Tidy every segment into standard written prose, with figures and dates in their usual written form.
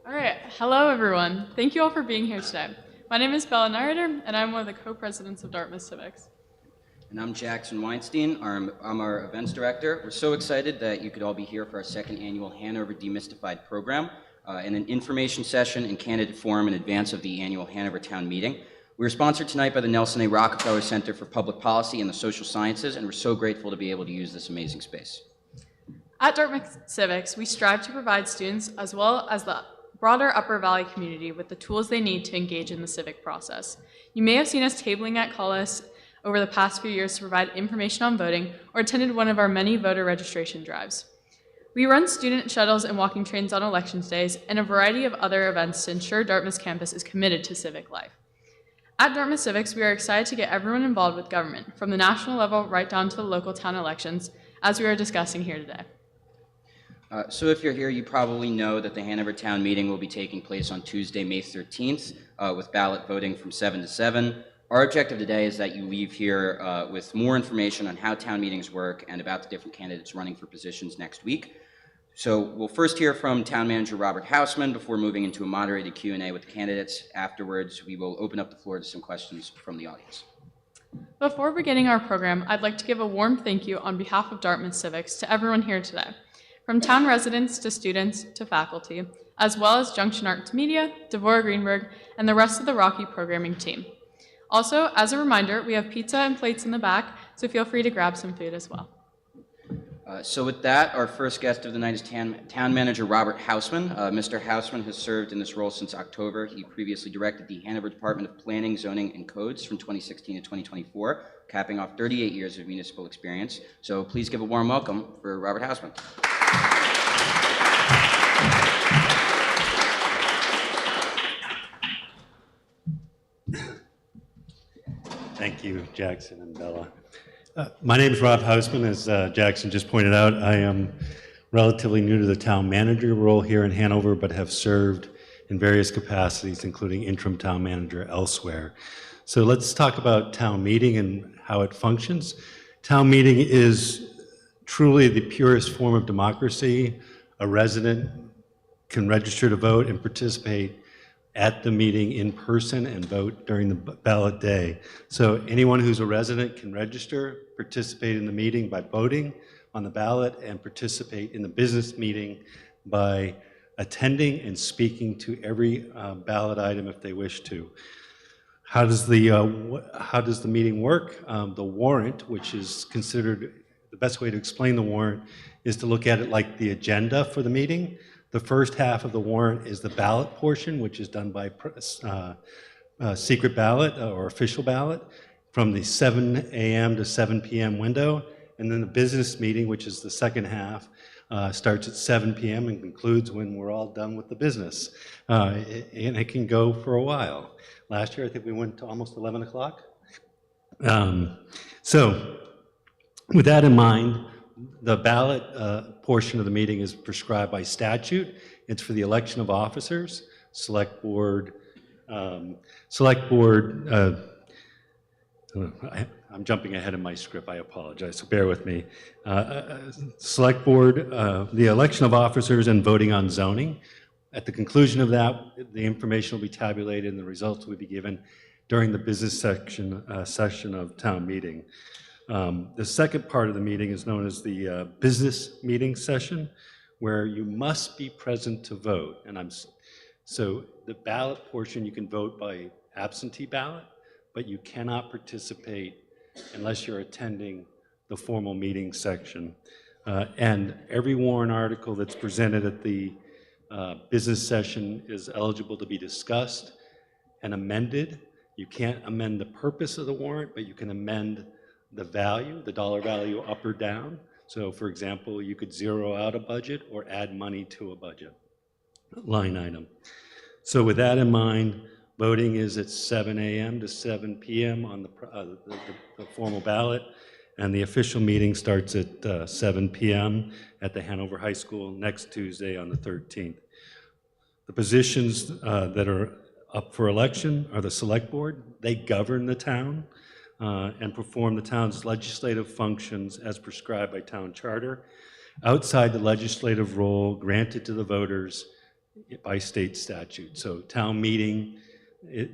All right, hello everyone. Thank you all for being here today. My name is Bella Narrator, and I'm one of the co-presidents of Dartmouth Civics. And I'm Jackson Weinstein. I'm our events director. We're so excited that you could all be here for our second annual Hanover Demystified program and an information session and candidate forum in advance of the annual Hanover Town Meeting. We're sponsored tonight by the Nelson A. Rockefeller Center for Public Policy and the Social Sciences, and we're so grateful to be able to use this amazing space. At Dartmouth Civics, we strive to provide students as well as the broader Upper Valley community with the tools they need to engage in the civic process. You may have seen us tabling at Cullis over the past few years to provide information on voting or attended one of our many voter registration drives. We run student shuttles and walking trains on election days and a variety of other events to ensure Dartmouth's campus is committed to civic life. At Dartmouth Civics, we are excited to get everyone involved with government, from the national level right down to the local town elections, as we are discussing here today. So if you're here, you probably know that the Hanover Town Meeting will be taking place on Tuesday, May 13th, with ballot voting from 7 to 7. Our objective today is that you leave here with more information on how town meetings work and about the different candidates running for positions next week. So we'll first hear from Town Manager Robert Hausman before moving into a moderated Q&A with the candidates. Afterwards, we will open up the floor to some questions from the audience. Before beginning our program, I'd like to give a warm thank you on behalf of Dartmouth Civics to everyone here today. From town residents to students to faculty, as well as Junction Arts Media, Devora Greenberg, and the rest of the Rocky programming team. Also, as a reminder, we have pizza and plates in the back, so feel free to grab some food as well. So with that, our first guest of the night is Town Manager Robert Hausman. Mr. Hausman has served in this role since October. He previously directed the Hanover Department of Planning, Zoning, and Codes from 2016 to 2024, capping off 38 years of municipal experience. So please give a warm welcome for Robert Hausman. Thank you, Jackson and Bella. My name is Rob Hausman. As Jackson just pointed out, I am relatively new to the town manager role here in Hanover, but have served in various capacities, including interim town manager elsewhere. So let's talk about town meeting and how it functions. Town meeting is truly the purest form of democracy. A resident can register to vote and participate at the meeting in person and vote during the ballot day. So anyone who's a resident can register, participate in the meeting by voting on the ballot, and participate in the business meeting by attending and speaking to every ballot item if they wish to. How does the meeting work? The warrant, which is considered the best way to explain the warrant, is to look at it like the agenda for the meeting. The first half of the warrant is the ballot portion, which is done by secret ballot or official ballot from the 7 a.m. to 7 p.m. window. And then the business meeting, which is the second half, starts at 7 p.m. and concludes when we're all done with the business. And it can go for a while. Last year, I think we went to almost 11 o'clock. So with that in mind, the ballot portion of the meeting is prescribed by statute. It's for the election of officers, select board. I'm jumping ahead of my script, I apologize, so bear with me. Select board, the election of officers and voting on zoning. At the conclusion of that, the information will be tabulated and the results will be given during the business session of town meeting. The second part of the meeting is known as the business meeting session, where you must be present to vote. So the ballot portion, you can vote by absentee ballot, but you cannot participate unless you're attending the formal meeting section. And every warrant article that's presented at the business session is eligible to be discussed and amended. You can't amend the purpose of the warrant, but you can amend the value, the dollar value up or down. So for example, you could zero out a budget or add money to a budget line item. So with that in mind, voting is at 7 a.m. to 7 p.m. on the formal ballot, and the official meeting starts at 7 p.m. at the Hanover High School next Tuesday on the 13th. The positions that are up for election are the select board. They govern the town and perform the town's legislative functions as prescribed by town charter, outside the legislative role granted to the voters by state statute. So town meeting,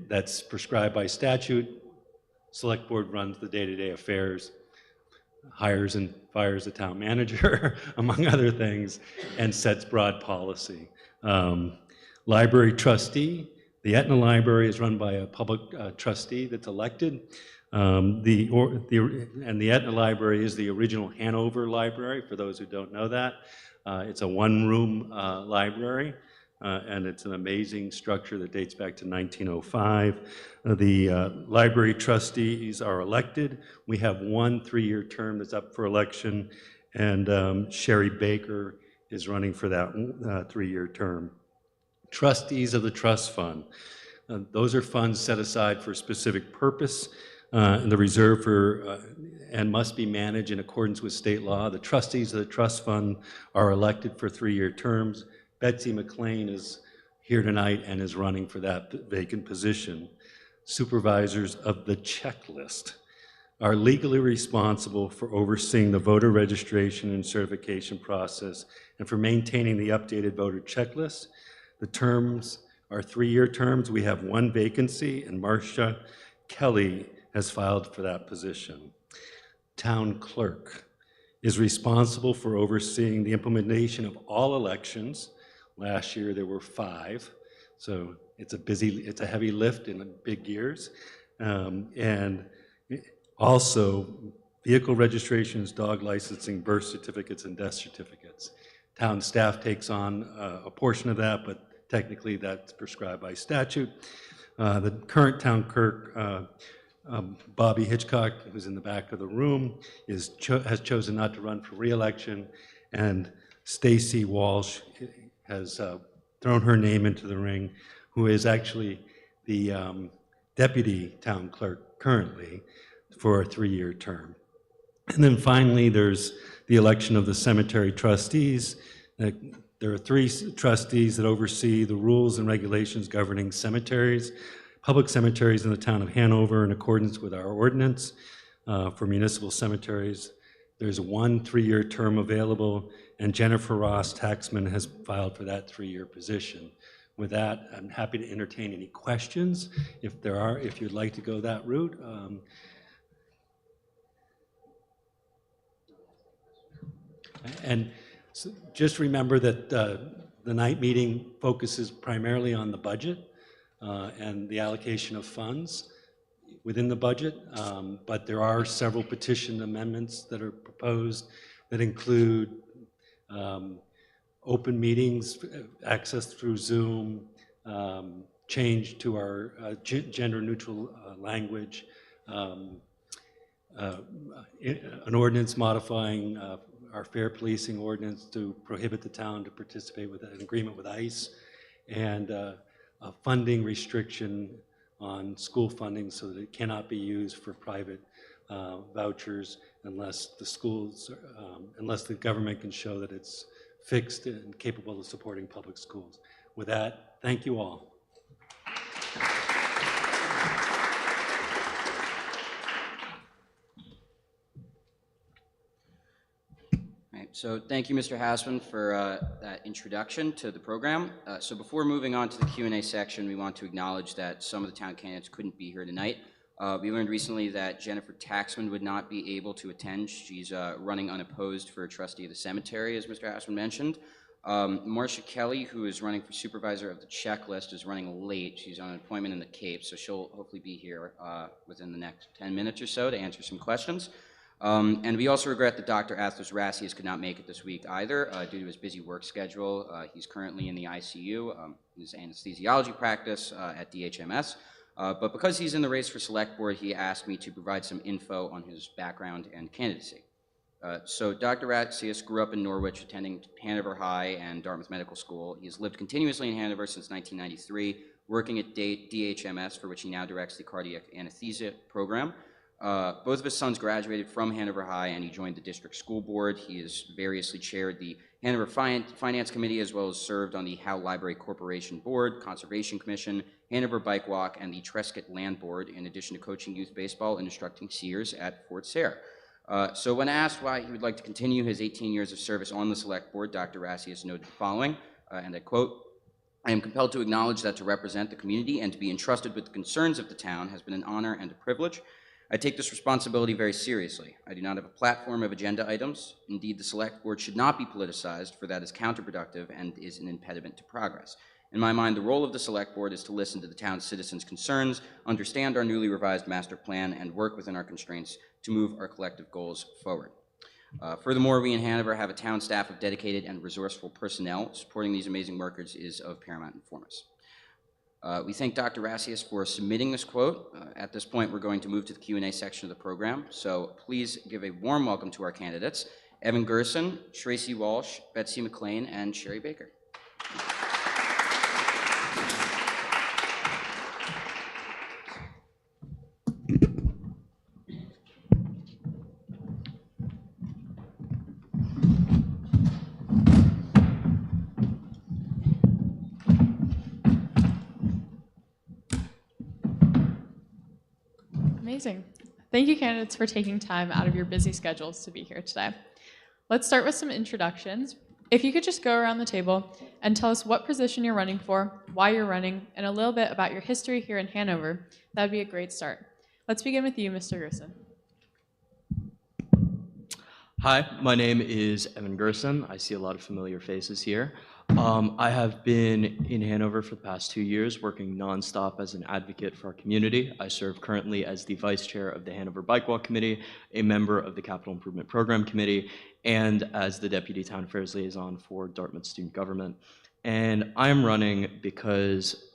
that's prescribed by statute. Select board runs the day-to-day affairs, hires and fires the town manager, among other things, and sets broad policy. Library trustee, the Etna Library is run by a public trustee that's elected. And the Etna Library is the original Hanover Library, for those who don't know that. It's a one-room library, and it's an amazing structure that dates back to 1905. The library trustees are elected. We have one 3-year term that's up for election, and Sherry Baker is running for that 3-year term. Trustees of the trust fund. Those are funds set aside for a specific purpose, the reserve for, and must be managed in accordance with state law. The trustees of the trust fund are elected for 3-year terms. Betsy McLean is here tonight and is running for that vacant position. Supervisors of the checklist are legally responsible for overseeing the voter registration and certification process and for maintaining the updated voter checklist. The terms are 3-year terms. We have one vacancy, and Marcia Kelly has filed for that position. Town clerk is responsible for overseeing the implementation of all elections. Last year there were 5, so it's a heavy lift in big years. And also vehicle registrations, dog licensing, birth certificates, and death certificates. Town staff takes on a portion of that, but technically that's prescribed by statute. The current town clerk, Bobby Hitchcock, who's in the back of the room, has chosen not to run for re-election, and Stacy Walsh has thrown her name into the ring, who is actually the deputy town clerk currently for a 3-year term. And then finally, there's the election of the cemetery trustees. There are 3 trustees that oversee the rules and regulations governing cemeteries, public cemeteries in the town of Hanover in accordance with our ordinance. For municipal cemeteries, there's 1 3-year term available, and Jennifer Ross, taxman, has filed for that 3-year position. With that, I'm happy to entertain any questions, if there are, if you'd like to go that route. And so just remember that the night meeting focuses primarily on the budget and the allocation of funds within the budget, but there are several petition amendments that are proposed that include open meetings, access through Zoom, change to our gender-neutral language, an ordinance modifying our fair policing ordinance to prohibit the town to participate with an agreement with ICE, and a funding restriction on school funding so that it cannot be used for private vouchers unless the schools, unless the government can show that it's fixed and capable of supporting public schools. With that, thank you all. So thank you, Mr. Hassman, for that introduction to the program. So before moving on to the Q&A section, we want to acknowledge that some of the town candidates couldn't be here tonight. We learned recently that Jennifer Taxman would not be able to attend. She's running unopposed for trustee of the cemetery, as Mr. Hassman mentioned. Marcia Kelly, who is running for supervisor of the checklist, is running late. She's on an appointment in the Cape, so she'll hopefully be here within the next 10 minutes or so to answer some questions. And we also regret that Dr. Athos Rassius could not make it this week either due to his busy work schedule. He's currently in the ICU, his anesthesiology practice at DHMS. But because he's in the race for select board, he asked me to provide some info on his background and candidacy. So Dr. Rassius grew up in Norwich, attending Hanover High and Dartmouth Medical School. He's lived continuously in Hanover since 1993, working at DHMS, for which he now directs the cardiac anesthesia program. Both of his sons graduated from Hanover High, and he joined the district school board. He has variously chaired the Hanover Finance Committee, as well as served on the Howe Library Corporation Board, Conservation Commission, Hanover Bike Walk, and the Trescott Land Board, in addition to coaching youth baseball and instructing Sears at Fort Sayre. So when asked why he would like to continue his 18 years of service on the select board, Dr. Rassius noted the following, and I quote, "I am compelled to acknowledge that to represent the community and to be entrusted with the concerns of the town has been an honor and a privilege. I take this responsibility very seriously. I do not have a platform of agenda items. Indeed, the select board should not be politicized, for that is counterproductive and is an impediment to progress. In my mind, the role of the select board is to listen to the town's citizens' concerns, understand our newly revised master plan, and work within our constraints to move our collective goals forward. Furthermore, we in Hanover have a town staff of dedicated and resourceful personnel. Supporting these amazing workers is of paramount importance." We thank Dr. Rassius for submitting this quote. At this point, we're going to move to the Q&A section of the program. So please give a warm welcome to our candidates, Evan Gerson, Tracy Walsh, Betsy McLean, and Sherry Baker. Amazing. Thank you, candidates, for taking time out of your busy schedules to be here today. Let's start with some introductions. If you could just go around the table and tell us what position you're running for, why you're running, and a little bit about your history here in Hanover, that would be a great start. Let's begin with you, Mr. Gerson. Hi, my name is Evan Gerson. I see a lot of familiar faces here. I have been in Hanover for the past 2 years, working nonstop as an advocate for our community. I serve currently as the vice chair of the Hanover Bike Walk Committee, a member of the Capital Improvement Program Committee, and as the deputy town affairs liaison for Dartmouth Student Government. And I'm running because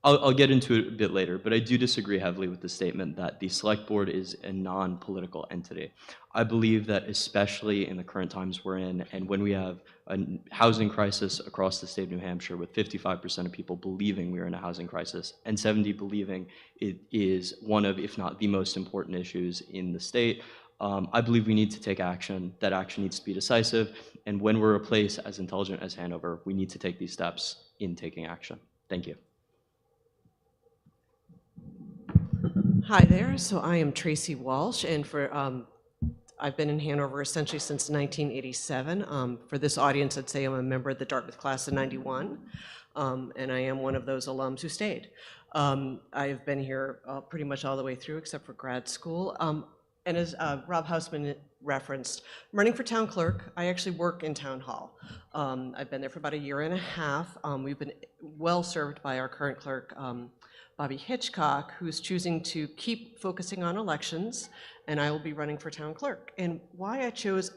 I'll get into it a bit later, but I do disagree heavily with the statement that the select board is a non-political entity. I believe that especially in the current times we're in, and when we have a housing crisis across the state of New Hampshire, with 55% of people believing we're in a housing crisis, and 70% believing it is one of, if not the most important issues in the state, I believe we need to take action. That action needs to be decisive. And when we're a place as intelligent as Hanover, we need to take these steps in taking action. Thank you. Hi there. So I am Tracy Walsh, and I've been in Hanover essentially since 1987. For this audience, I'd say I'm a member of the Dartmouth class of '91, and I am one of those alums who stayed. I have been here pretty much all the way through, except for grad school. And as Rob Hausman referenced, I'm running for town clerk. I actually work in town hall. I've been there for about 1.5 years. We've been well served by our current clerk, Bobby Hitchcock, who's choosing to keep focusing on elections, and I will be running for town clerk. And why I chose,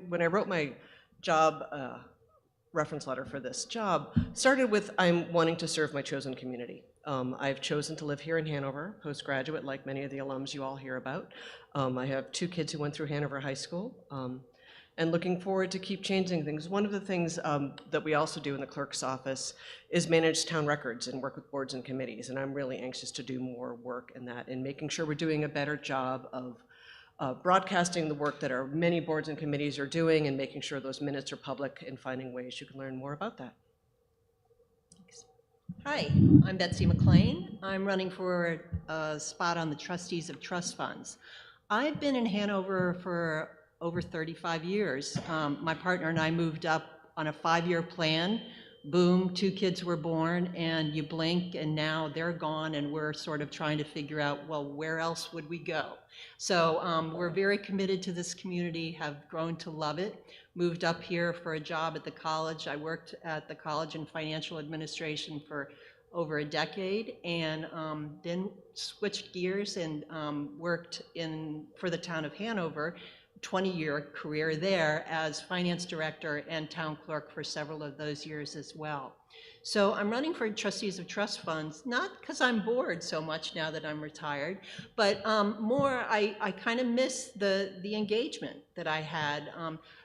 when I wrote my job reference letter for this job, started with I'm wanting to serve my chosen community. I've chosen to live here in Hanover, postgraduate, like many of the alums you all hear about. I have 2 kids who went through Hanover High School, and looking forward to keep changing things. One of the things that we also do in the clerk's office is manage town records and work with boards and committees, and I'm really anxious to do more work in that and making sure we're doing a better job of broadcasting the work that our many boards and committees are doing and making sure those minutes are public and finding ways you can learn more about that. Hi, I'm Betsy McLean. I'm running for a spot on the Trustees of Trust Funds. I've been in Hanover for over 35 years. My partner and I moved up on a 5-year plan. Boom, 2 kids were born, and you blink, and now they're gone, and we're sort of trying to figure out, well, where else would we go? So we're very committed to this community, have grown to love it. Moved up here for a job at the college. I worked at the college in financial administration for over a decade, and then switched gears and worked for the town of Hanover, 20-year career there as finance director and town clerk for several of those years as well. So I'm running for Trustees of Trust Funds, not because I'm bored so much now that I'm retired, but more I kind of miss the engagement that I had.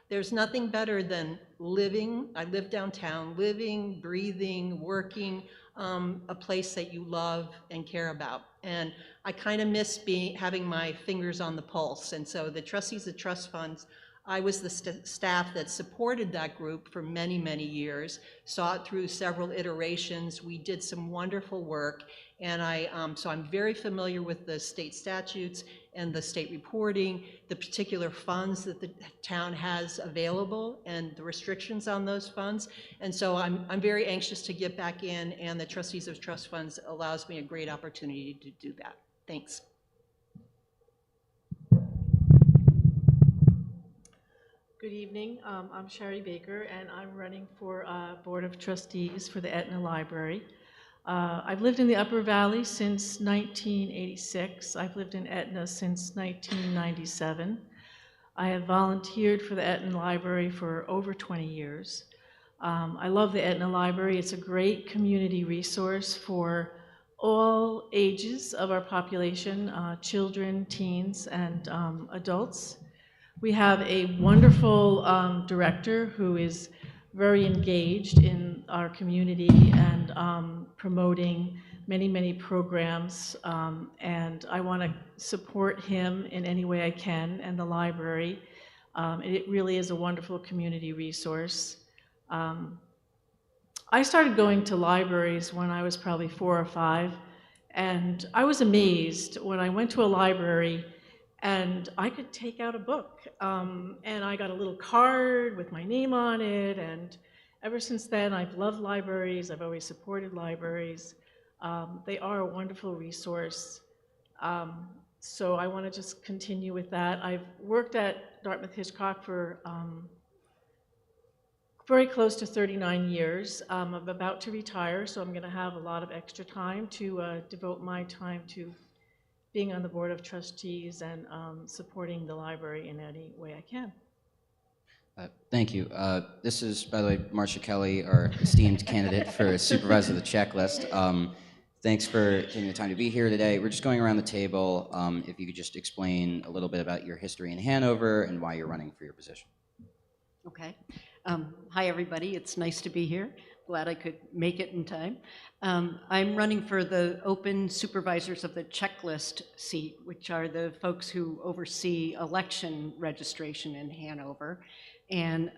There's nothing better than living, I live downtown, living, breathing, working, a place that you love and care about. And I kind of miss having my fingers on the pulse. And so the Trustees of Trust Funds, I was the staff that supported that group for many, many years, saw it through several iterations. We did some wonderful work. And so I'm very familiar with the state statutes and the state reporting, the particular funds that the town has available and the restrictions on those funds. And so I'm very anxious to get back in, and the Trustees of Trust Funds allows me a great opportunity to do that. Thanks. Good evening. I'm Sherry Baker, and I'm running for Board of Trustees for the Etna Library. I've lived in the Upper Valley since 1986. I've lived in Etna since 1997. I have volunteered for the Etna Library for over 20 years. I love the Etna Library. It's a great community resource for all ages of our population, children, teens, and adults. We have a wonderful director who is very engaged in our community and promoting many, many programs, and I want to support him in any way I can, and the library. It really is a wonderful community resource. I started going to libraries when I was probably 4 or 5, and I was amazed when I went to a library and I could take out a book, and I got a little card with my name on it, and ever since then I've loved libraries. I've always supported libraries. They are a wonderful resource, so I want to just continue with that. I've worked at Dartmouth Hitchcock for very close to 39 years. I'm about to retire, so I'm going to have a lot of extra time to devote my time to being on the Board of Trustees and supporting the library in any way I can. Thank you. This is, by the way, Marcia Kelly, our esteemed candidate for supervisor of the checklist. Thanks for taking the time to be here today. We're just going around the table. If you could just explain a little bit about your history in Hanover and why you're running for your position. Okay. Hi, everybody. It's nice to be here. glad I could make it in time. I'm running for the open supervisors of the checklist seat, which are the folks who oversee election registration in Hanover. And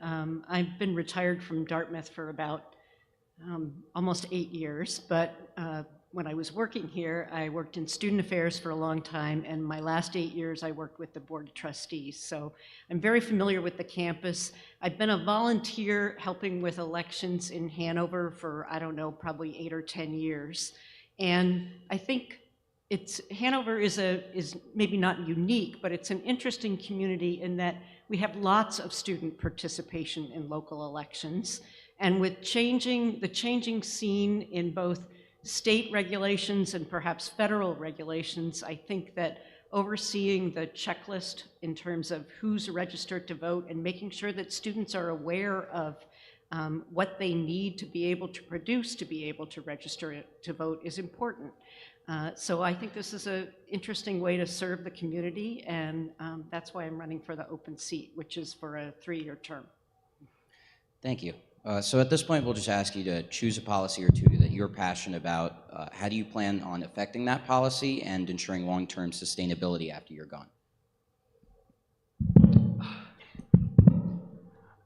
I've been retired from Dartmouth for about almost 8 years, but when I was working here, I worked in student affairs for a long time, and my last 8 years I worked with the Board of Trustees. So I'm very familiar with the campus. I've been a volunteer helping with elections in Hanover for, I don't know, probably 8 or 10 years. And I think Hanover is maybe not unique, but it's an interesting community in that we have lots of student participation in local elections. And with the changing scene in both state regulations and perhaps federal regulations, I think that overseeing the checklist in terms of who's registered to vote and making sure that students are aware of what they need to be able to produce to be able to register to vote is important. So I think this is an interesting way to serve the community, and that's why I'm running for the open seat, which is for a 3-year term. Thank you. So at this point, we'll just ask you to choose a policy or two that you're passionate about. How do you plan on affecting that policy and ensuring long-term sustainability after you're gone?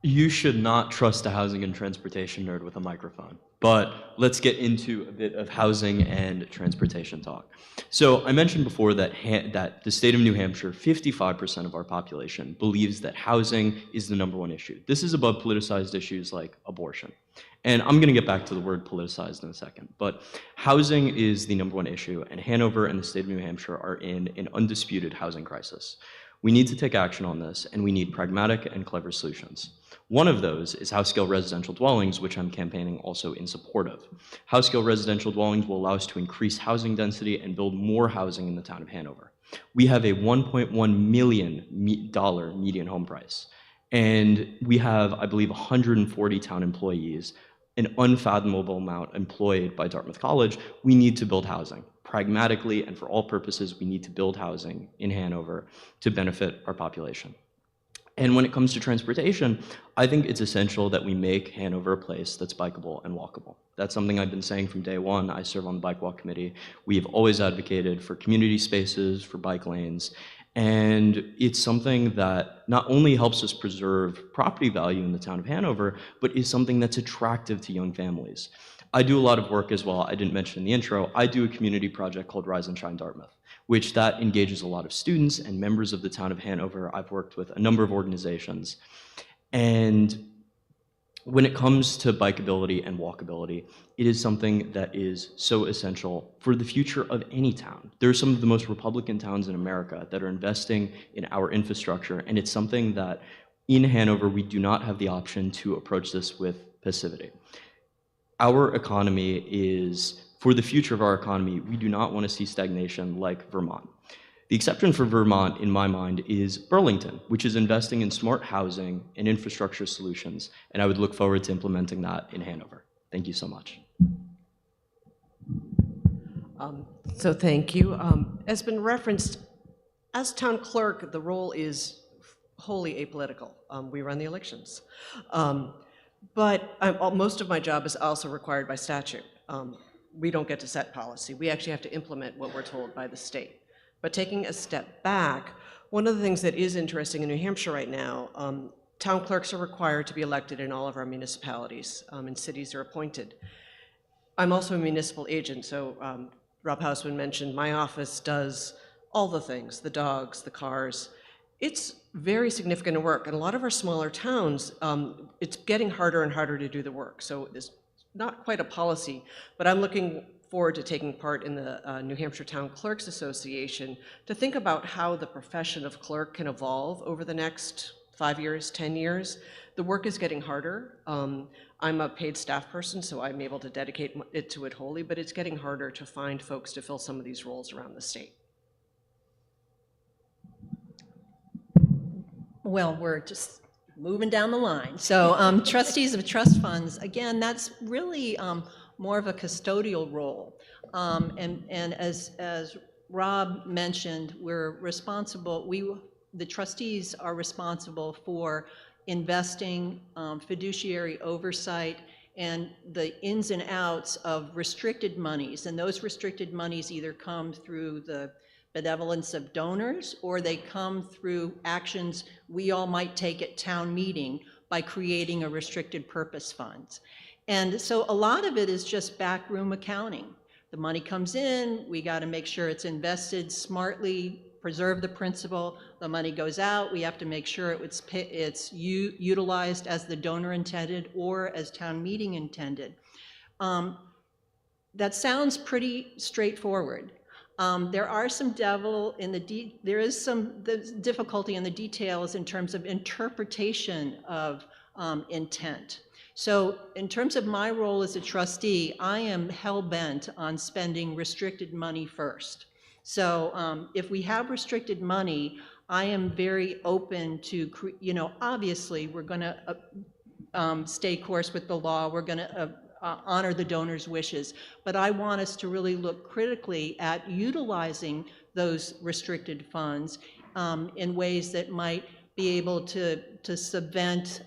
You should not trust a housing and transportation nerd with a microphone. But let's get into a bit of housing and transportation talk. So I mentioned before that the state of New Hampshire, 55% of our population believes that housing is the #1 issue. This is above politicized issues like abortion. And I'm going to get back to the word politicized in a second. But housing is the #1 issue, and Hanover and the state of New Hampshire are in an undisputed housing crisis. We need to take action on this, and we need pragmatic and clever solutions. One of those is house-scale residential dwellings, which I'm campaigning also in support of. House-scale residential dwellings will allow us to increase housing density and build more housing in the town of Hanover. We have a $1.1 million median home price, and we have, I believe, 140 town employees, an unfathomable amount employed by Dartmouth College. We need to build housing. Pragmatically and for all purposes, we need to build housing in Hanover to benefit our population. And when it comes to transportation, I think it's essential that we make Hanover a place that's bikeable and walkable. That's something I've been saying from day one. I serve on the Bike Walk Committee. We've always advocated for community spaces, for bike lanes, and it's something that not only helps us preserve property value in the town of Hanover, but is something that's attractive to young families. I do a lot of work as well. I didn't mention in the intro. I do a community project called Rise and Shine Dartmouth, which that engages a lot of students and members of the town of Hanover. I've worked with a number of organizations. And when it comes to bikeability and walkability, it is something that is so essential for the future of any town. There are some of the most Republican towns in America that are investing in our infrastructure, and it's something that in Hanover, we do not have the option to approach this with passivity. Our economy is, for the future of our economy, we do not want to see stagnation like Vermont. The exception for Vermont, in my mind, is Burlington, which is investing in smart housing and infrastructure solutions, and I would look forward to implementing that in Hanover. Thank you so much. So thank you. As been referenced, as town clerk, the role is wholly apolitical. We run the elections. But most of my job is also required by statute. We don't get to set policy. We actually have to implement what we're told by the state. But taking a step back, one of the things that is interesting in New Hampshire right now, town clerks are required to be elected in all of our municipalities, and cities are appointed. I'm also a municipal agent, so Rob Hausman mentioned my office does all the things, the dogs, the cars. It's very significant work, and a lot of our smaller towns, it's getting harder and harder to do the work. So it's not quite a policy, but I'm looking forward to taking part in the New Hampshire Town Clerks Association to think about how the profession of clerk can evolve over the next 5 years, 10 years. The work is getting harder. I'm a paid staff person, so I'm able to dedicate it to it wholly, but it's getting harder to find folks to fill some of these roles around the state. Well, we're just moving down the line. So trustees of trust funds, again, that's really more of a custodial role. And as Rob mentioned, we're responsible, the trustees are responsible for investing, fiduciary oversight, and the ins and outs of restricted monies. And those restricted monies either come through the benevolence of donors, or they come through actions we all might take at town meeting by creating a restricted purpose fund. And so a lot of it is just backroom accounting. The money comes in, we got to make sure it's invested smartly, preserve the principal. The money goes out, we have to make sure it's utilized as the donor intended or as town meeting intended. That sounds pretty straightforward. There are some there is some difficulty in the details in terms of interpretation of intent. So in terms of my role as a trustee, I am hell-bent on spending restricted money first. So if we have restricted money, I am very open to, obviously we're going to stay course with the law. We're going to honor the donor's wishes. But I want us to really look critically at utilizing those restricted funds in ways that might be able to subvent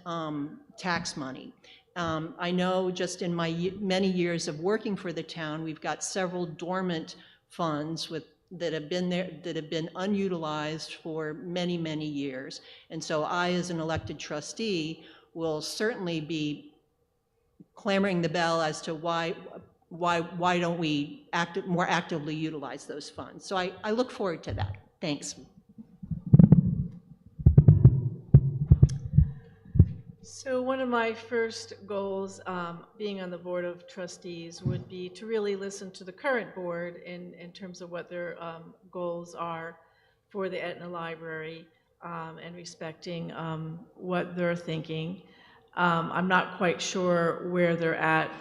tax money. I know just in my many years of working for the town, we've got several dormant funds that have been unutilized for many, many years. And so I, as an elected trustee, will certainly be clamoring the bell as to why don't we more actively utilize those funds. So I look forward to that. Thanks. So one of my first goals, being on the Board of Trustees, would be to really listen to the current board in terms of what their goals are for the Etna Library and respecting what they're thinking. I'm not quite sure where they're at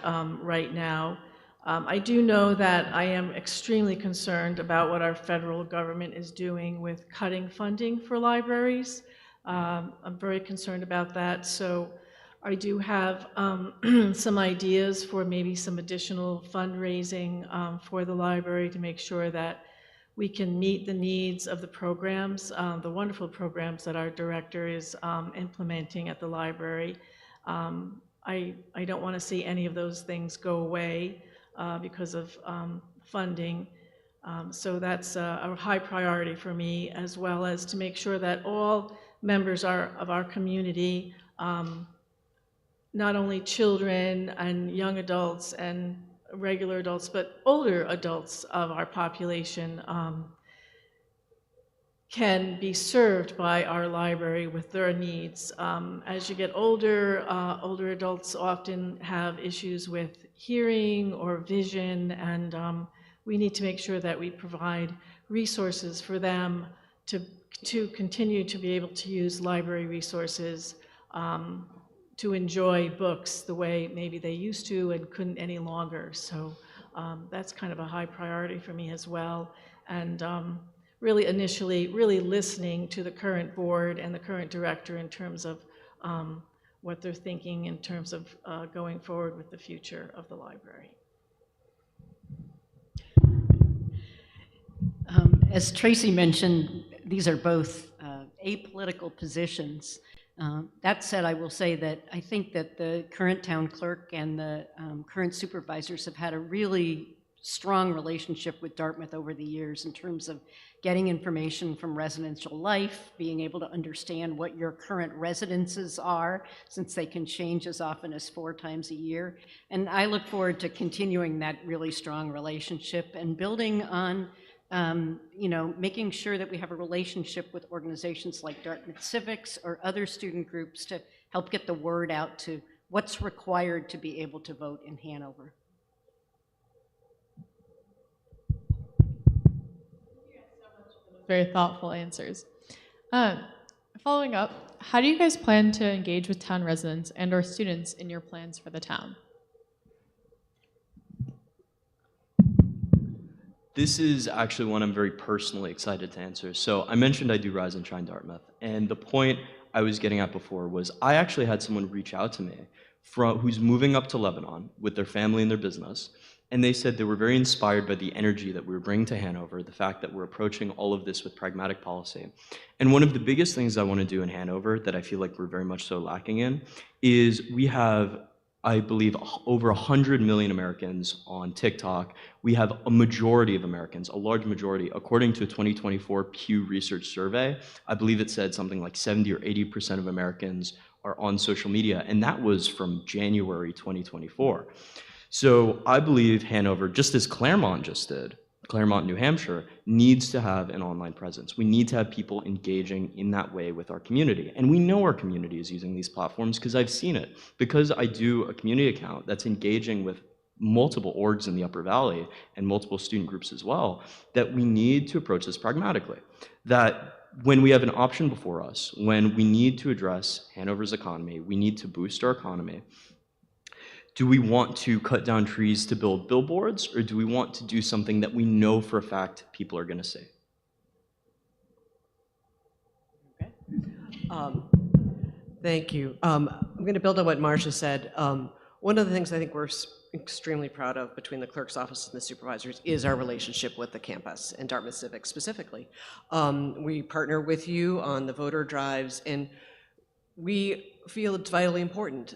right now. I do know that I am extremely concerned about what our federal government is doing with cutting funding for libraries. I'm very concerned about that, so I do have some ideas for maybe some additional fundraising for the library to make sure that we can meet the needs of the programs, the wonderful programs that our director is implementing at the library. I don't want to see any of those things go away because of funding. So that's a high priority for me, as well as to make sure that all members of our community, not only children and young adults and regular adults, but older adults of our population can be served by our library with their needs. As you get older, older adults often have issues with hearing or vision, and we need to make sure that we provide resources for them to continue to be able to use library resources to enjoy books the way maybe they used to and couldn't any longer. So that's kind of a high priority for me as well. And really initially, really listening to the current board and the current director in terms of what they're thinking in terms of going forward with the future of the library. As Tracy mentioned, these are both apolitical positions. That said, I will say that I think that the current town clerk and the current supervisors have had a really strong relationship with Dartmouth over the years in terms of getting information from residential life, being able to understand what your current residences are, since they can change as often as 4 times a year. And I look forward to continuing that really strong relationship and building on making sure that we have a relationship with organizations like Dartmouth Civics or other student groups to help get the word out to what's required to be able to vote in Hanover. Very thoughtful answers. Following up, how do you guys plan to engage with town residents and or students in your plans for the town? This is actually one I'm very personally excited to answer. So I mentioned I do Rise and Shine Dartmouth, and the point I was getting at before was I actually had someone reach out to me who's moving up to Lebanon with their family and their business, and they said they were very inspired by the energy that we were bringing to Hanover, the fact that we're approaching all of this with pragmatic policy. And one of the biggest things I want to do in Hanover that I feel like we're very much so lacking in is I believe, over 100 million Americans on TikTok. We have a majority of Americans, a large majority. According to a 2024 Pew Research survey, I believe it said something like 70 or 80% of Americans are on social media, and that was from January 2024. So I believe Hanover, just as Claremont just did, Claremont, New Hampshire, needs to have an online presence. We need to have people engaging in that way with our community. And we know our community is using these platforms because I've seen it. Because I do a community account that's engaging with multiple orgs in the Upper Valley and multiple student groups as well, that we need to approach this pragmatically. That when we have an option before us, when we need to address Hanover's economy, we need to boost our economy, do we want to cut down trees to build billboards, or do we want to do something that we know for a fact people are going to see? Thank you. I'm going to build on what Marcia said. One of the things I think we're extremely proud of between the clerk's office and the supervisors is our relationship with the campus and Dartmouth Civic specifically. We partner with you on the voter drives, and we feel it's vitally important.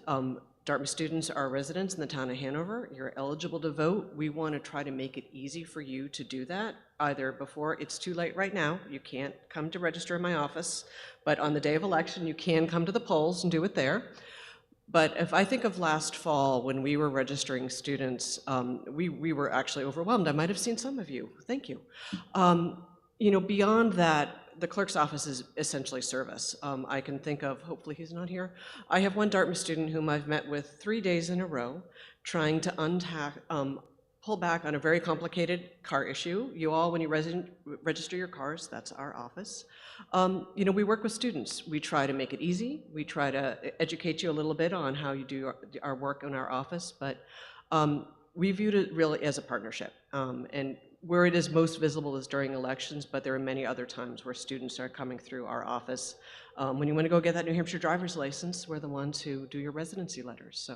Dartmouth students are residents in the town of Hanover. You're eligible to vote. We want to try to make it easy for you to do that, either before it's too late right now. You can't come to register in my office, but on the day of election, you can come to the polls and do it there. But if I think of last fall when we were registering students, we were actually overwhelmed. I might have seen some of you. Thank you. Beyond that, the clerk's office is essentially service. I can think of, hopefully he's not here, I have one Dartmouth student whom I've met with 3 days in a row trying to pull back on a very complicated car issue. You all, when you register your cars, that's our office. We work with students. We try to make it easy. We try to educate you a little bit on how you do our work in our office, but we viewed it really as a partnership. And where it is most visible is during elections, but there are many other times where students are coming through our office. When you want to go get that New Hampshire driver's license, we're the ones who do your residency letters.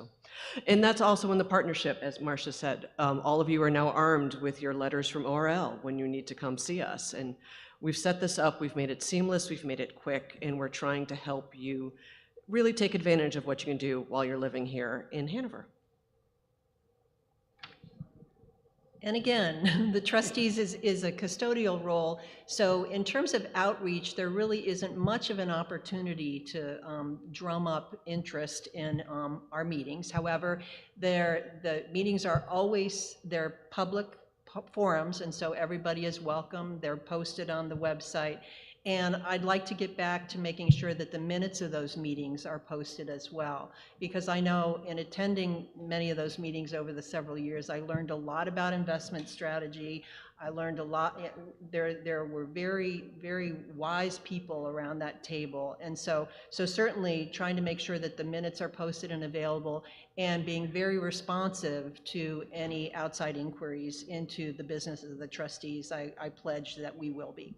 And that's also in the partnership, as Marcia said. All of you are now armed with your letters from ORL when you need to come see us. And we've set this up, we've made it seamless, we've made it quick, and we're trying to help you really take advantage of what you can do while you're living here in Hanover. And again, the trustees is a custodial role. So in terms of outreach, there really isn't much of an opportunity to drum up interest in our meetings. However, the meetings are always, they're public forums, and so everybody is welcome. They're posted on the website. And I'd like to get back to making sure that the minutes of those meetings are posted as well. Because I know in attending many of those meetings over the several years, I learned a lot about investment strategy. I learned a lot. There were very, very wise people around that table. And so certainly trying to make sure that the minutes are posted and available, and being very responsive to any outside inquiries into the business of the trustees, I pledge that we will be.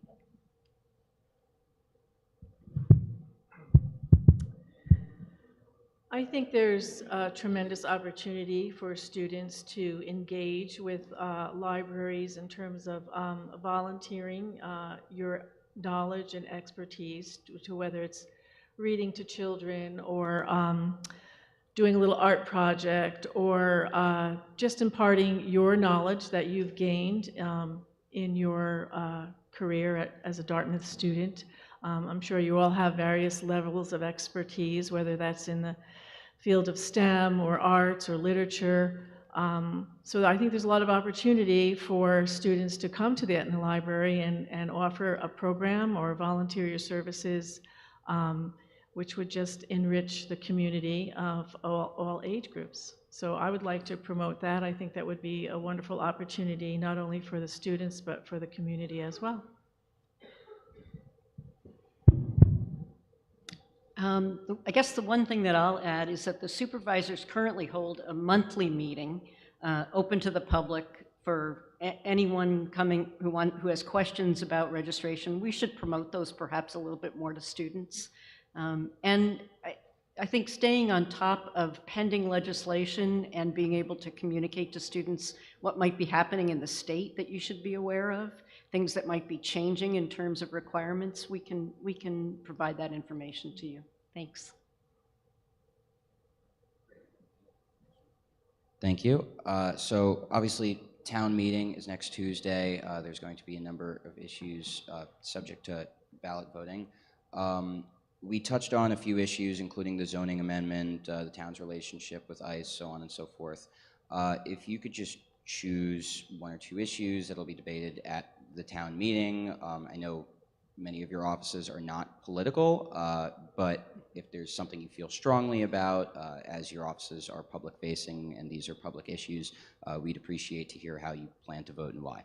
I think there's a tremendous opportunity for students to engage with libraries in terms of volunteering your knowledge and expertise to whether it's reading to children or doing a little art project or just imparting your knowledge that you've gained in your career as a Dartmouth student. I'm sure you all have various levels of expertise, whether that's in the field of STEM or arts or literature. So I think there's a lot of opportunity for students to come to the Etna Library and offer a program or volunteer your services, which would just enrich the community of all age groups. So I would like to promote that. I think that would be a wonderful opportunity, not only for the students, but for the community as well. I guess the one thing that I'll add is that the supervisors currently hold a monthly meeting open to the public for anyone coming who has questions about registration. We should promote those perhaps a little bit more to students. And I think staying on top of pending legislation and being able to communicate to students what might be happening in the state that you should be aware of, things that might be changing in terms of requirements, we can provide that information to you. Thanks. Thank you. So obviously, town meeting is next Tuesday. There's going to be a number of issues subject to ballot voting. We touched on a few issues, including the zoning amendment, the town's relationship with ICE, so on and so forth. If you could just choose one or two issues that'll be debated at the town meeting. I know many of your offices are not political, but if there's something you feel strongly about, as your offices are public-facing and these are public issues, we'd appreciate to hear how you plan to vote and why.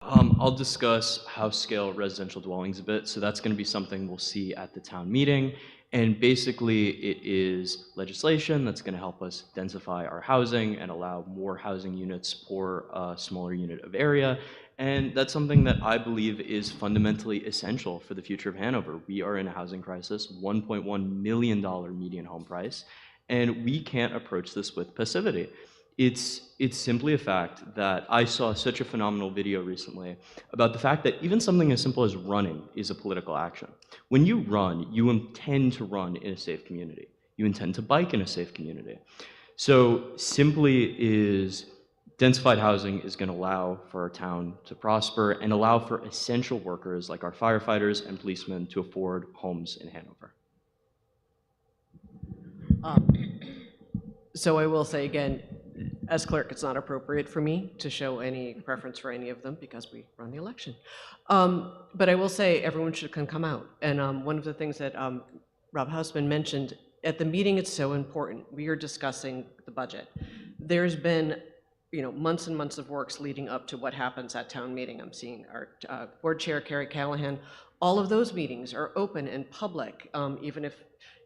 I'll discuss house scale residential dwellings a bit. So that's going to be something we'll see at the town meeting. And basically, it is legislation that's going to help us densify our housing and allow more housing units per a smaller unit of area. And that's something that I believe is fundamentally essential for the future of Hanover. We are in a housing crisis, $1.1 million median home price, and we can't approach this with passivity. It's simply a fact that I saw such a phenomenal video recently about the fact that even something as simple as running is a political action. When you run, you intend to run in a safe community. You intend to bike in a safe community. So simply is densified housing is going to allow for our town to prosper and allow for essential workers like our firefighters and policemen to afford homes in Hanover. So I will say again, as clerk, it's not appropriate for me to show any preference for any of them because we run the election. But I will say everyone should come out. And one of the things that Rob Hausman mentioned, at the meeting it's so important. We are discussing the budget. There's been months and months of works leading up to what happens at town meeting. I'm seeing our board chair, Carrie Callahan. All of those meetings are open and public, even if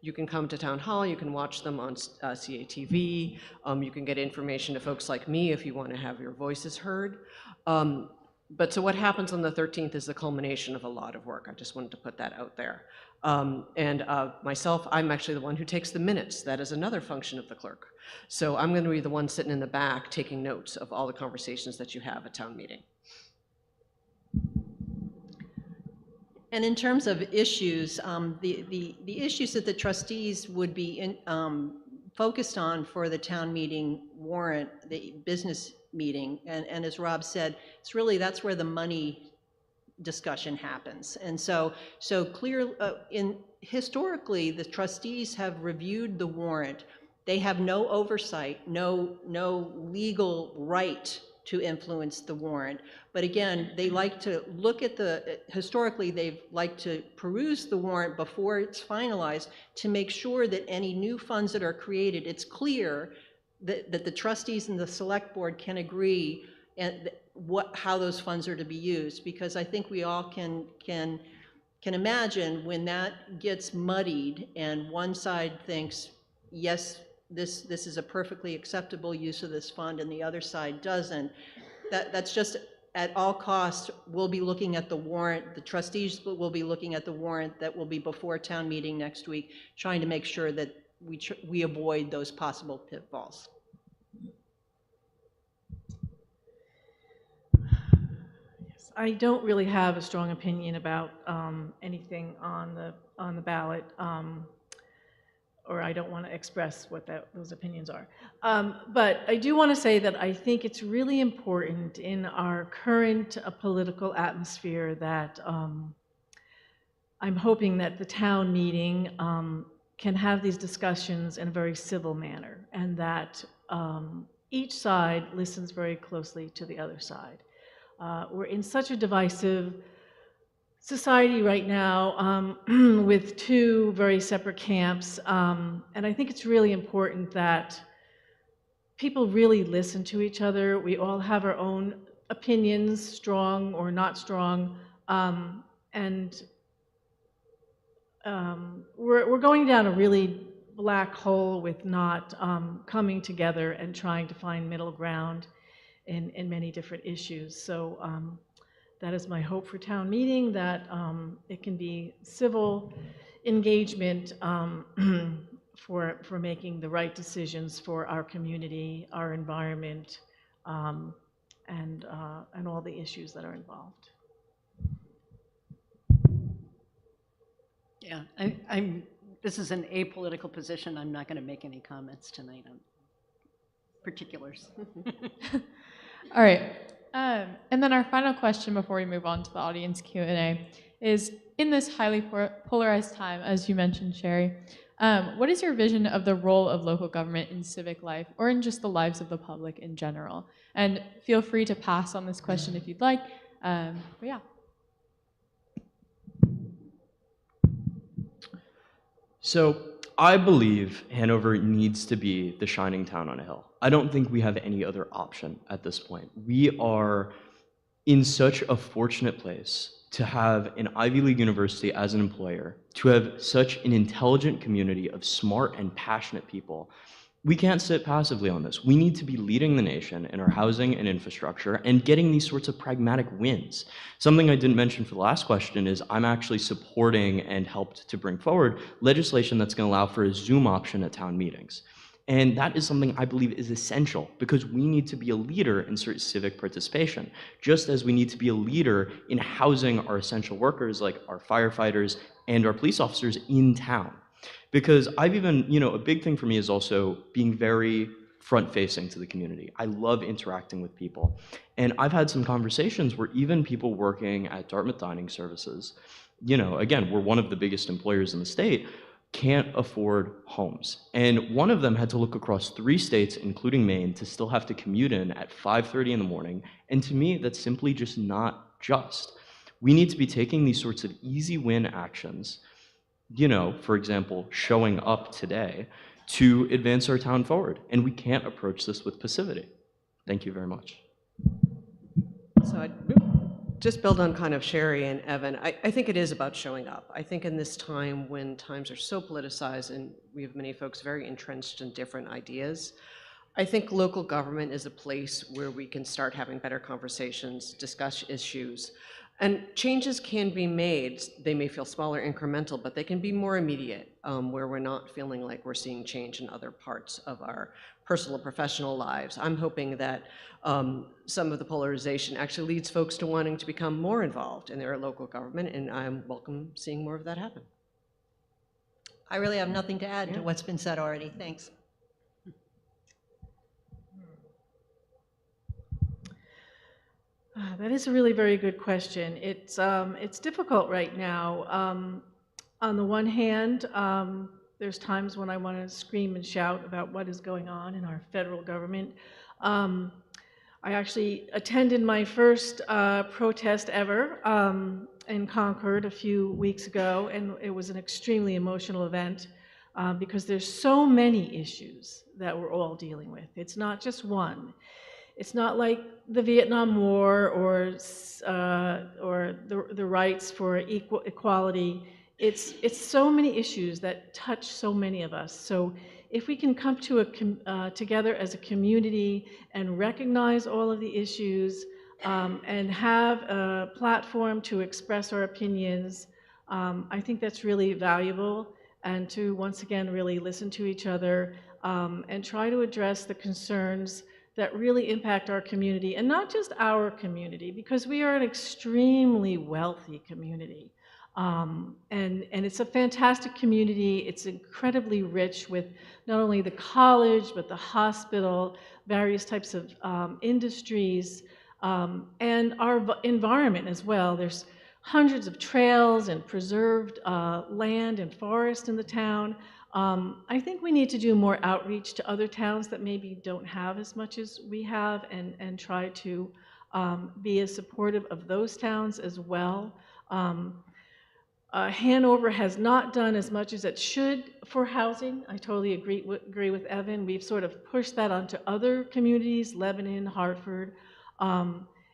you can come to town hall, you can watch them on CATV, you can get information to folks like me if you want to have your voices heard. But so what happens on the 13th is the culmination of a lot of work. I just wanted to put that out there. Myself, I'm actually the one who takes the minutes. That is another function of the clerk. So I'm going to be the one sitting in the back taking notes of all the conversations that you have at town meeting. And in terms of issues, the issues that the trustees would be focused on for the town meeting warrant, the business meeting, and as Rob said, it's really, that's where the money discussion happens. And so historically, the trustees have reviewed the warrant. They have no oversight, no legal right to influence the warrant. But again, they like to look at historically, they've liked to peruse the warrant before it's finalized to make sure that any new funds that are created, it's clear that the trustees and the select board can agree and how those funds are to be used. Because I think we all can imagine when that gets muddied and one side thinks, yes, this is a perfectly acceptable use of this fund, and the other side doesn't. That's just at all costs. We'll be looking at the warrant. The trustees will be looking at the warrant that will be before town meeting next week, trying to make sure that we avoid those possible pitfalls. Yes, I don't really have a strong opinion about anything on the ballot. Or I don't want to express what those opinions are. But I do want to say that I think it's really important in our current political atmosphere that I'm hoping that the town meeting can have these discussions in a very civil manner, and that each side listens very closely to the other side. We're in such a divisive society right now with two very separate camps, and I think it's really important that people really listen to each other. We all have our own opinions, strong or not strong, and we're going down a really black hole with not coming together and trying to find middle ground in many different issues. So that is my hope for town meeting, that it can be civil engagement for making the right decisions for our community, our environment, and all the issues that are involved. Yeah, I'm this is an apolitical position. I'm not going to make any comments tonight on particulars. All right. And then our final question before we move on to the audience Q&A is, in this highly polarized time, as you mentioned, Sherry, what is your vision of the role of local government in civic life or in just the lives of the public in general? And feel free to pass on this question if you'd like. But yeah. So I believe Hanover needs to be the shining town on a hill. I don't think we have any other option at this point. We are in such a fortunate place to have an Ivy League university as an employer, to have such an intelligent community of smart and passionate people. We can't sit passively on this. We need to be leading the nation in our housing and infrastructure and getting these sorts of pragmatic wins. Something I didn't mention for the last question is I'm actually supporting and helped to bring forward legislation that's going to allow for a Zoom option at town meetings. And that is something I believe is essential because we need to be a leader in certain civic participation, just as we need to be a leader in housing our essential workers like our firefighters and our police officers in town. Because I've even, a big thing for me is also being very front-facing to the community. I love interacting with people. And I've had some conversations where even people working at Dartmouth Dining Services, again, we're one of the biggest employers in the state, can't afford homes. And one of them had to look across 3 states, including Maine, to still have to commute in at 5:30 in the morning. And to me, that's simply just not just. We need to be taking these sorts of easy win actions, for example, showing up today to advance our town forward. And we can't approach this with passivity. Thank you very much. So I'd just build on kind of Sherry and Evan. I think it is about showing up. I think in this time when times are so politicized and we have many folks very entrenched in different ideas, I think local government is a place where we can start having better conversations, discuss issues, and changes can be made. They may feel smaller, incremental, but they can be more immediate, where we're not feeling like we're seeing change in other parts of our personal and professional lives. I'm hoping that some of the polarization actually leads folks to wanting to become more involved in their local government, and I'm welcome seeing more of that happen. I really have nothing to add to what's been said already. Thanks. That is a really very good question. It's difficult right now. On the one hand, there's times when I want to scream and shout about what is going on in our federal government. I actually attended my first protest ever in Concord a few weeks ago, and it was an extremely emotional event because there's so many issues that we're all dealing with. It's not just one. It's not like the Vietnam War or the rights for equality. It's so many issues that touch so many of us. So if we can come to together as a community and recognize all of the issues and have a platform to express our opinions, I think that's really valuable. And to once again really listen to each other and try to address the concerns that really impact our community, and not just our community, because we are an extremely wealthy community. And it's a fantastic community. It's incredibly rich with not only the college, but the hospital, various types of industries, and our environment as well. There's hundreds of trails and preserved land and forest in the town. I think we need to do more outreach to other towns that maybe don't have as much as we have, and try to be as supportive of those towns as well. Hanover has not done as much as it should for housing. I totally agree with Evan. We've sort of pushed that onto other communities, Lebanon, Hartford.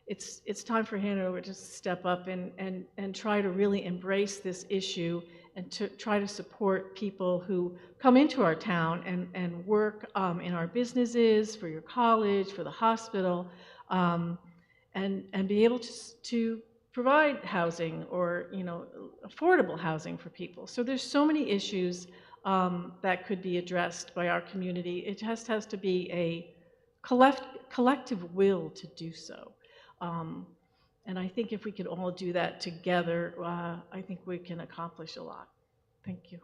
It's time for Hanover to step up and try to really embrace this issue and to try to support people who come into our town and work in our businesses, for your college, for the hospital, and be able to provide housing or affordable housing for people. So there's so many issues that could be addressed by our community. It just has to be a collective will to do so. And I think if we can all do that together, I think we can accomplish a lot. Thank you.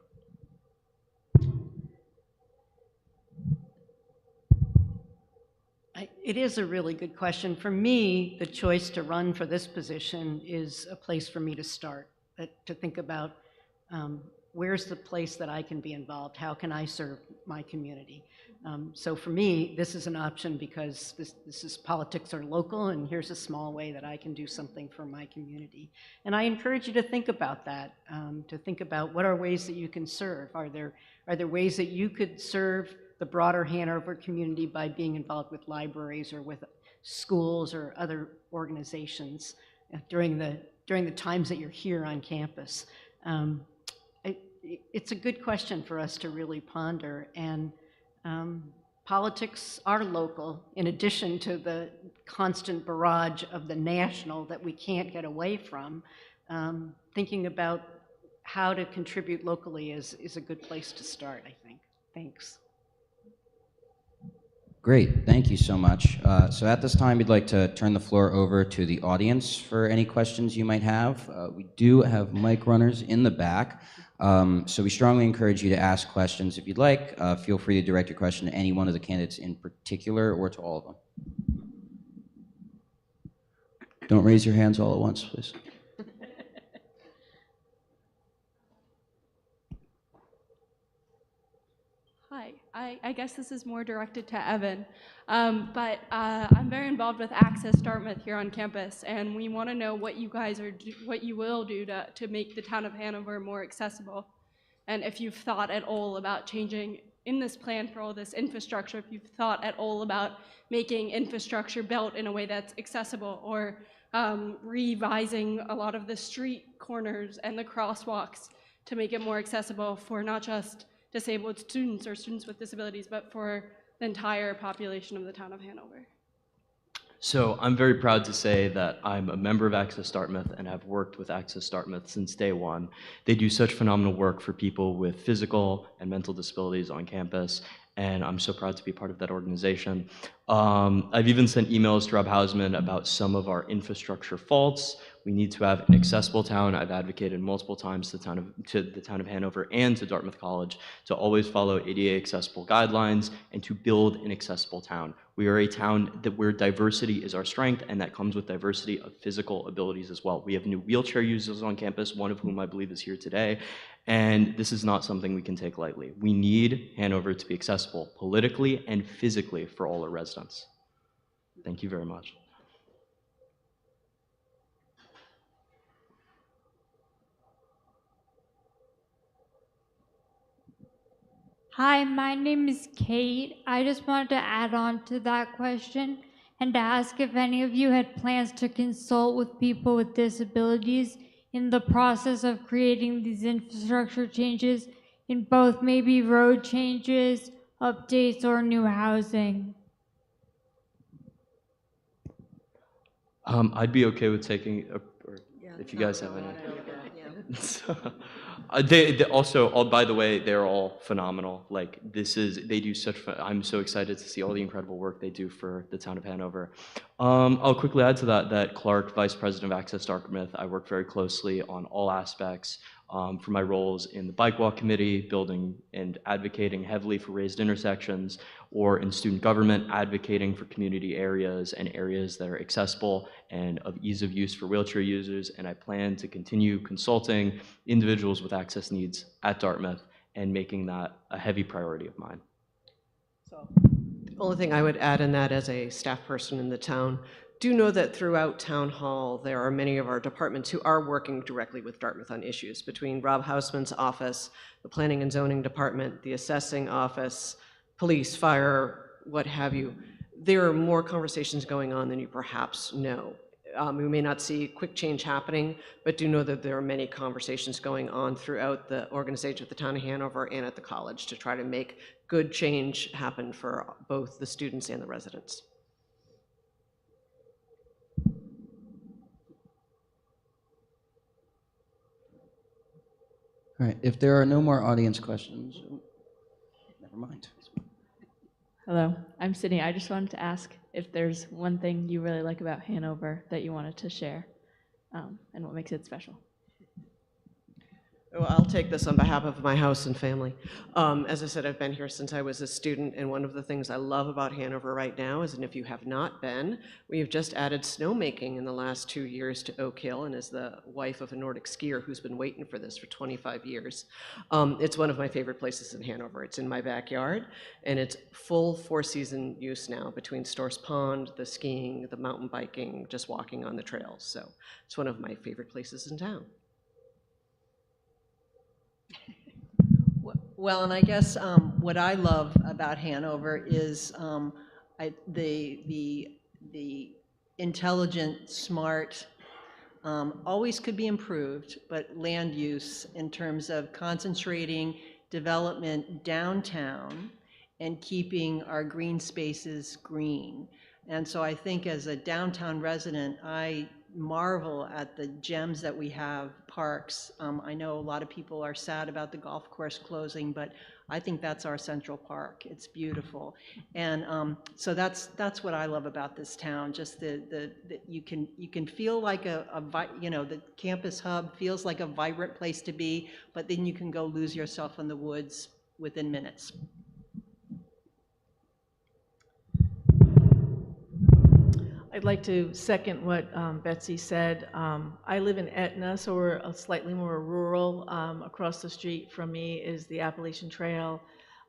It is a really good question. For me, the choice to run for this position is a place for me to start, to think about where's the place that I can be involved? How can I serve my community? So for me, this is an option because this is politics are local, and here's a small way that I can do something for my community. And I encourage you to think about that, to think about what are ways that you can serve. Are there ways that you could serve the broader Hanover community by being involved with libraries or with schools or other organizations during the times that you're here on campus? It's a good question for us to really ponder, and politics are local, in addition to the constant barrage of the national that we can't get away from. Thinking about how to contribute locally is a good place to start, I think. Thanks. Great, thank you so much. So at this time, we'd like to turn the floor over to the audience for any questions you might have. We do have mic runners in the back, so we strongly encourage you to ask questions. If you'd like, feel free to direct your question to any one of the candidates in particular or to all of them. Don't raise your hands all at once, please. Hi, I guess this is more directed to Evan, but I'm very involved with Access Dartmouth here on campus, and we want to know what you guys what you will do to make the town of Hanover more accessible, and if you've thought at all about changing in this plan for all this infrastructure, if you've thought at all about making infrastructure built in a way that's accessible, or revising a lot of the street corners and the crosswalks to make it more accessible for not just disabled students or students with disabilities, but for the entire population of the town of Hanover. So I'm very proud to say that I'm a member of Access Dartmouth and have worked with Access Dartmouth since day one. They do such phenomenal work for people with physical and mental disabilities on campus, and I'm so proud to be part of that organization. I've even sent emails to Rob Hausman about some of our infrastructure faults. We need to have an accessible town. I've advocated multiple times to the town of Hanover and to Dartmouth College to always follow ADA accessible guidelines and to build an accessible town. We are a town where diversity is our strength, and that comes with diversity of physical abilities as well. We have new wheelchair users on campus, one of whom I believe is here today, and this is not something we can take lightly. We need Hanover to be accessible politically and physically for all our residents. Thank you very much. Hi, my name is Kate. I just wanted to add on to that question and to ask if any of you had plans to consult with people with disabilities in the process of creating these infrastructure changes in both maybe road changes, updates, or new housing. I'd be okay with taking, if you guys have any. So, they also, by the way, they're all phenomenal. Like, they do such, I'm so excited to see all the incredible work they do for the town of Hanover. I'll quickly add to that Clark, Vice President of Access Dartmouth, I work very closely on all aspects for my roles in the Bike Walk Committee, building and advocating heavily for raised intersections, or in student government, advocating for community areas and areas that are accessible and of ease of use for wheelchair users. And I plan to continue consulting individuals with access needs at Dartmouth and making that a heavy priority of mine. So, the only thing I would add in that as a staff person in the town, do know that throughout Town Hall, there are many of our departments who are working directly with Dartmouth on issues, between Rob Hausman's office, the Planning and Zoning Department, the Assessing Office, police, fire, what have you. There are more conversations going on than you perhaps know. We may not see quick change happening, but do know that there are many conversations going on throughout the organization at the town of Hanover and at the college to try to make good change happen for both the students and the residents. All right, if there are no more audience questions, never mind. Hello, I'm Sydney. I just wanted to ask if there's one thing you really like about Hanover that you wanted to share, and what makes it special. Well, I'll take this on behalf of my house and family. As I said, I've been here since I was a student, and one of the things I love about Hanover right now is, and if you have not been, we have just added snowmaking in the last 2 years to Oak Hill, and as the wife of a Nordic skier who's been waiting for this for 25 years, it's one of my favorite places in Hanover. It's in my backyard, and it's full four-season use now between Storrs Pond, the skiing, the mountain biking, just walking on the trails. So it's one of my favorite places in town. Well, and I guess what I love about Hanover is the intelligent, smart, always could be improved, but land use in terms of concentrating development downtown and keeping our green spaces green. And so I think as a downtown resident, I marvel at the gems that we have, parks. I know a lot of people are sad about the golf course closing, but I think that's our Central Park. It's beautiful. And so that's what I love about this town, just the you can feel like the campus hub feels like a vibrant place to be, but then you can go lose yourself in the woods within minutes. I'd like to second what Betsy said. I live in Etna, so we're a slightly more rural. Across the street from me is the Appalachian Trail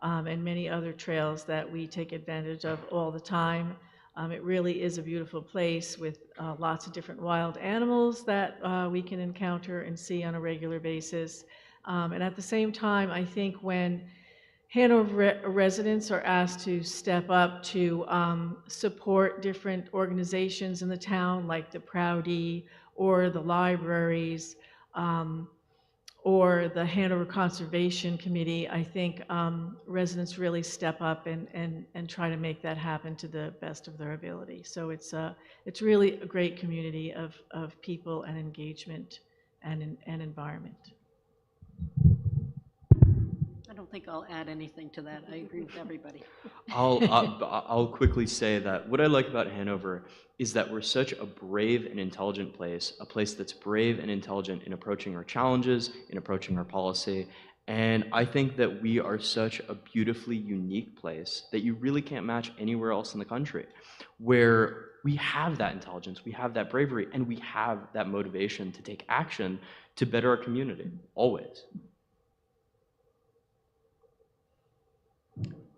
and many other trails that we take advantage of all the time. It really is a beautiful place with lots of different wild animals that we can encounter and see on a regular basis. And at the same time, I think when Hanover residents are asked to step up to support different organizations in the town, like the Proudy or the libraries or the Hanover Conservation Committee. I think residents really step up and try to make that happen to the best of their ability. So it's really a great community of people and engagement and environment. I don't think I'll add anything to that. I agree with everybody. I'll quickly say that what I like about Hanover is that we're such a brave and intelligent place, a place that's brave and intelligent in approaching our challenges, in approaching our policy. And I think that we are such a beautifully unique place that you really can't match anywhere else in the country, where we have that intelligence, we have that bravery, and we have that motivation to take action to better our community, always.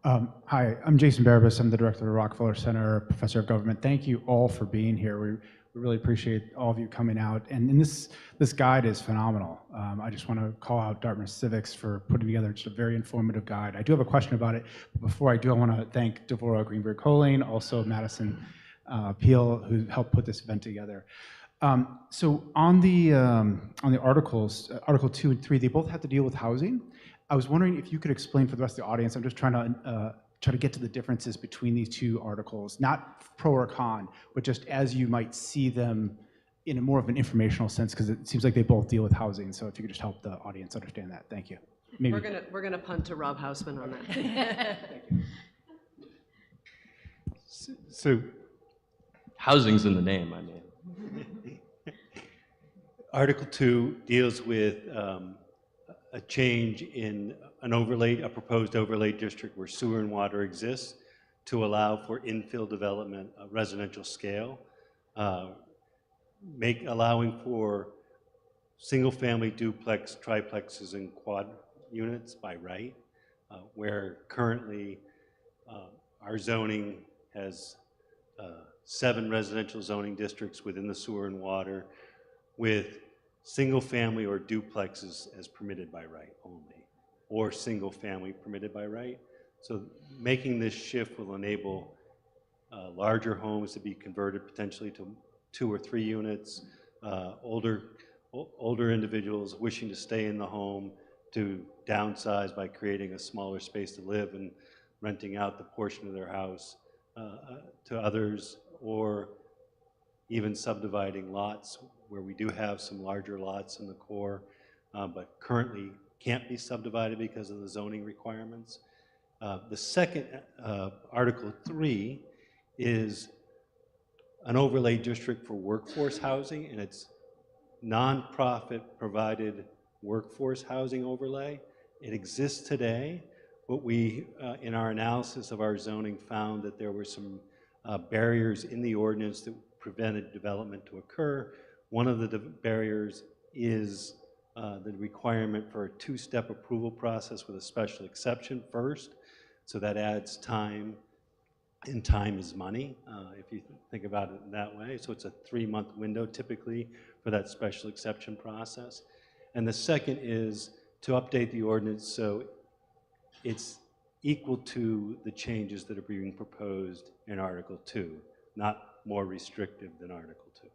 Hi, I'm Jason Barabas. I'm the director of the Rockefeller Center, professor of government. Thank you all for being here. We really appreciate all of you coming out. And this guide is phenomenal. I just want to call out Dartmouth Civics for putting together just a very informative guide. I do have a question about it. But before I do, I want to thank Devorah Greenberg-Colling, also Madison Peel, who helped put this event together. So on the articles, Article 2 and 3, they both have to deal with housing. I was wondering if you could explain for the rest of the audience. I'm just trying to get to the differences between these two articles, not pro or con, but just as you might see them in a more of an informational sense, because it seems like they both deal with housing. So if you could just help the audience understand that, thank you. Maybe. We're gonna punt to Rob Hausman on that. Thank you. So, Housing's in the name, I mean. Article 2 deals with a change in a proposed overlay district where sewer and water exists to allow for infill development of residential scale, allowing for single-family duplex, triplexes, and quad units by right, where currently our zoning has 7 residential zoning districts within the sewer and water, with single-family or duplexes as permitted by right only, or single-family permitted by right. So making this shift will enable larger homes to be converted potentially to 2 or 3 units, older individuals wishing to stay in the home to downsize by creating a smaller space to live and renting out the portion of their house to others, or even subdividing lots where we do have some larger lots in the core, but currently can't be subdivided because of the zoning requirements. The second, Article 3, is an overlay district for workforce housing, and it's nonprofit provided workforce housing overlay. It exists today, but we, in our analysis of our zoning, found that there were some barriers in the ordinance that prevented development to occur. One of the barriers is the requirement for a two-step approval process with a special exception first. So that adds time, and time is money, if you think about it that way. So it's a 3-month window typically for that special exception process. And the second is to update the ordinance so it's equal to the changes that are being proposed in Article 2, not more restrictive than Article 2.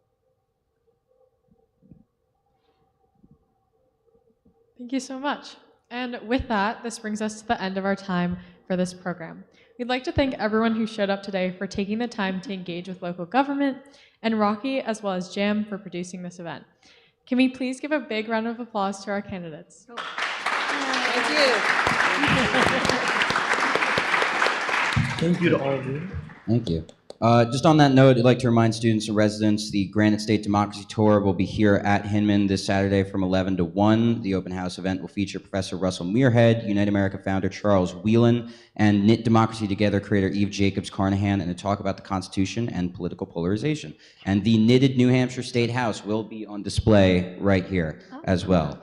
Thank you so much. And with that, this brings us to the end of our time for this program. We'd like to thank everyone who showed up today for taking the time to engage with local government, and Rocky as well as Jam for producing this event. Can we please give a big round of applause to our candidates? Thank you. Thank you to all of you. Thank you. Just on that note, I'd like to remind students and residents the Granite State Democracy Tour will be here at Hinman this Saturday from 11 to 1. The open house event will feature Professor Russell Muirhead, Unite America founder Charles Whelan, and Knit Democracy Together creator Eve Jacobs Carnahan in a talk about the Constitution and political polarization. And the knitted New Hampshire State House will be on display right here as well.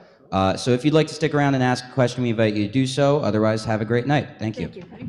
So if you'd like to stick around and ask a question, we invite you to do so. Otherwise, have a great night. Thank you. Thank you.